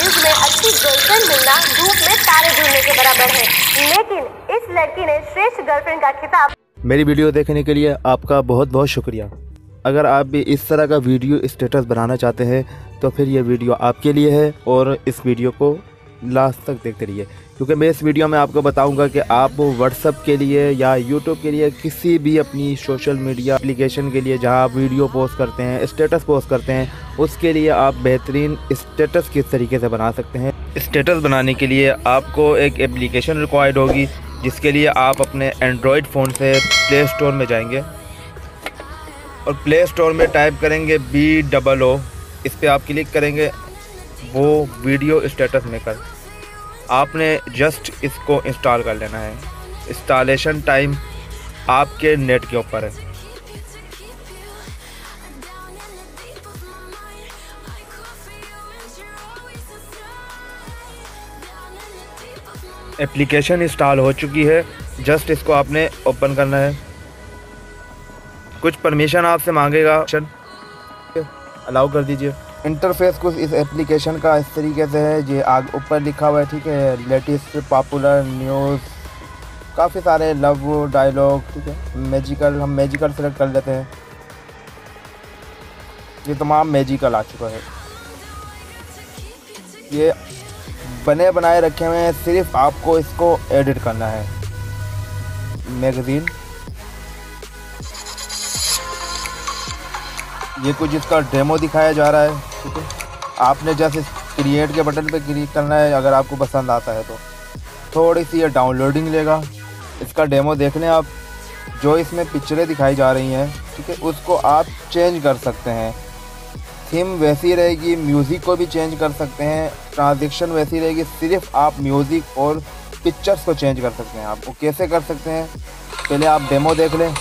युग में अच्छी गर्लफ्रेंड मिलना धूप में तारे ढूंढने के बराबर है, लेकिन इस लड़की ने श्रेष्ठ गर्लफ्रेंड का खिताब। मेरी वीडियो देखने के लिए आपका बहुत बहुत शुक्रिया। अगर आप भी इस तरह का वीडियो स्टेटस बनाना चाहते हैं तो फिर ये वीडियो आपके लिए है और इस वीडियो को लास्ट तक देखते रहिए, क्योंकि मैं इस वीडियो में आपको बताऊंगा कि आप व्हाट्सएप के लिए या यूट्यूब के लिए किसी भी अपनी सोशल मीडिया एप्लीकेशन के लिए जहां आप वीडियो पोस्ट करते हैं, स्टेटस पोस्ट करते हैं, उसके लिए आप बेहतरीन स्टेटस किस तरीके से बना सकते हैं। स्टेटस बनाने के लिए आपको एक एप्लीकेशन रिक्वायर्ड होगी, जिसके लिए आप अपने एंड्रॉयड फ़ोन से प्ले स्टोर में जाएंगे और प्ले स्टोर में टाइप करेंगे BOO। इस पर आप क्लिक करेंगे, वो वीडियो स्टेटस मेकर। आपने जस्ट इसको इंस्टॉल कर लेना है। इंस्टॉलेशन टाइम आपके नेट के ऊपर है। एप्लीकेशन इंस्टॉल हो चुकी है, जस्ट इसको आपने ओपन करना है। कुछ परमिशन आपसे मांगेगा, अलाउ कर दीजिए। इंटरफेस कुछ इस एप्लीकेशन का इस तरीके से है, ये आगे ऊपर लिखा हुआ है, ठीक है, लेटेस्ट पॉपुलर न्यूज़, काफ़ी सारे लव डायलॉग, ठीक है, मैजिकल, हम मैजिकल सेलेक्ट कर लेते हैं। ये तमाम मैजिकल आ चुका है। ये बने बनाए रखे हुए हैं, सिर्फ आपको इसको एडिट करना है। मैगज़ीन, ये कुछ इसका डेमो दिखाया जा रहा है, ठीक है। आपने जैसे क्रिएट के बटन पे क्लिक करना है अगर आपको पसंद आता है तो। थोड़ी सी ये डाउनलोडिंग लेगा। इसका डेमो देख लें आप। जो इसमें पिक्चरें दिखाई जा रही हैं, ठीक है, उसको आप चेंज कर सकते हैं। थीम वैसी रहेगी, म्यूज़िक को भी चेंज कर सकते हैं, ट्रांजेक्शन वैसी रहेगी, सिर्फ आप म्यूज़िक और पिक्चर्स को चेंज कर सकते हैं। आप वो कैसे कर सकते हैं, पहले आप डेमो देख लें।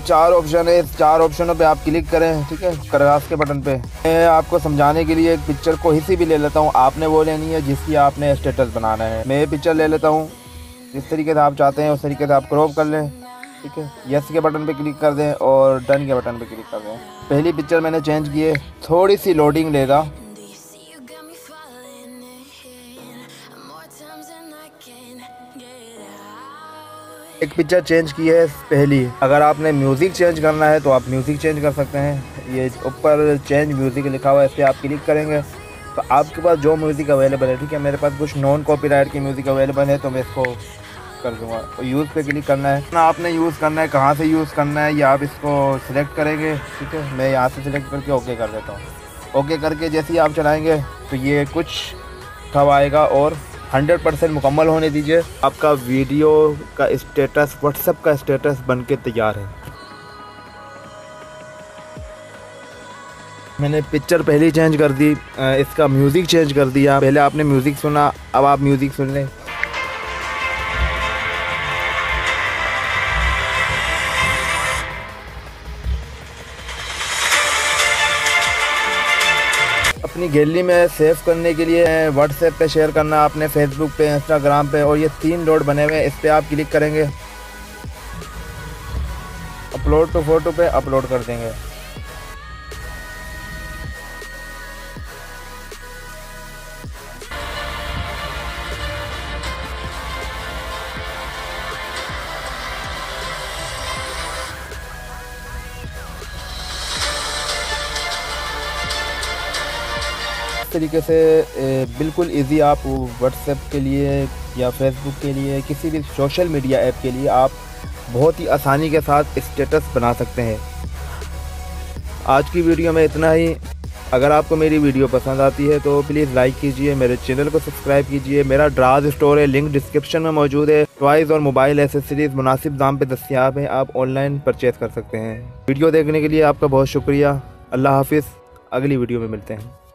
4 ऑप्शन है, 4 ऑप्शनों पे आप क्लिक करें, ठीक है, क्रॉस के बटन पे। मैं आपको समझाने के लिए एक पिक्चर को हिस्सी भी ले लेता हूँ। आपने वो लेनी है जिसकी आपने स्टेटस बनाना है। मैं ये पिक्चर ले लेता हूँ, जिस तरीके से आप चाहते हैं उस तरीके से आप क्रॉप कर लें, ठीक है। यस के बटन पे क्लिक कर दें और डन के बटन पे क्लिक कर दें। पहली पिक्चर मैंने चेंज की है, थोड़ी सी लोडिंग लेगा। एक पिक्चर चेंज की है पहली। अगर आपने म्यूज़िक चेंज करना है तो आप म्यूज़िक चेंज कर सकते हैं। ये ऊपर चेंज म्यूज़िक लिखा हुआ है, इस पर आप क्लिक करेंगे तो आपके पास जो म्यूज़िक अवेलेबल है, ठीक है, मेरे पास कुछ नॉन कॉपीराइट की म्यूज़िक अवेलेबल है तो मैं इसको कर दूँगा। तो यूज़ पे क्लिक करना है। ना आपने यूज़ करना है, कहाँ से यूज़ करना है, या आप इसको सिलेक्ट करेंगे, ठीक है। मैं यहाँ से सिलेक्ट करके ओके कर देता हूँ। ओके करके जैसे ही आप चलाएँगे तो ये कुछ कब आएगा और 100% मुकम्मल होने दीजिए। आपका वीडियो का स्टेटस, व्हाट्सएप का स्टेटस बनके तैयार है। मैंने पिक्चर पहले चेंज कर दी, इसका म्यूज़िक चेंज कर दिया। पहले आपने म्यूज़िक सुना, अब आप म्यूज़िक सुन लें। अपनी गैलरी में सेव करने के लिए व्हाट्सएप पे शेयर करना, आपने फेसबुक पे, इंस्टाग्राम पे, और ये 3 डॉट बने हुए हैं, इस पर आप क्लिक करेंगे। अपलोड टू फोटो पे अपलोड कर देंगे। तरीके से बिल्कुल इजी आप व्हाट्सएप के लिए या फेसबुक के लिए, किसी भी सोशल मीडिया ऐप के लिए आप बहुत ही आसानी के साथ स्टेटस बना सकते हैं। आज की वीडियो में इतना ही। अगर आपको मेरी वीडियो पसंद आती है तो प्लीज़ लाइक कीजिए, मेरे चैनल को सब्सक्राइब कीजिए। मेरा ड्राज स्टोर है, लिंक डिस्क्रिप्शन में मौजूद है। टॉयज़ और मोबाइल एसेसरीज़ मुनासिब दाम पे दस्तयाब है, आप ऑनलाइन परचेज़ कर सकते हैं। वीडियो देखने के लिए आपका बहुत शुक्रिया। अल्लाह हाफिज़। अगली वीडियो में मिलते हैं।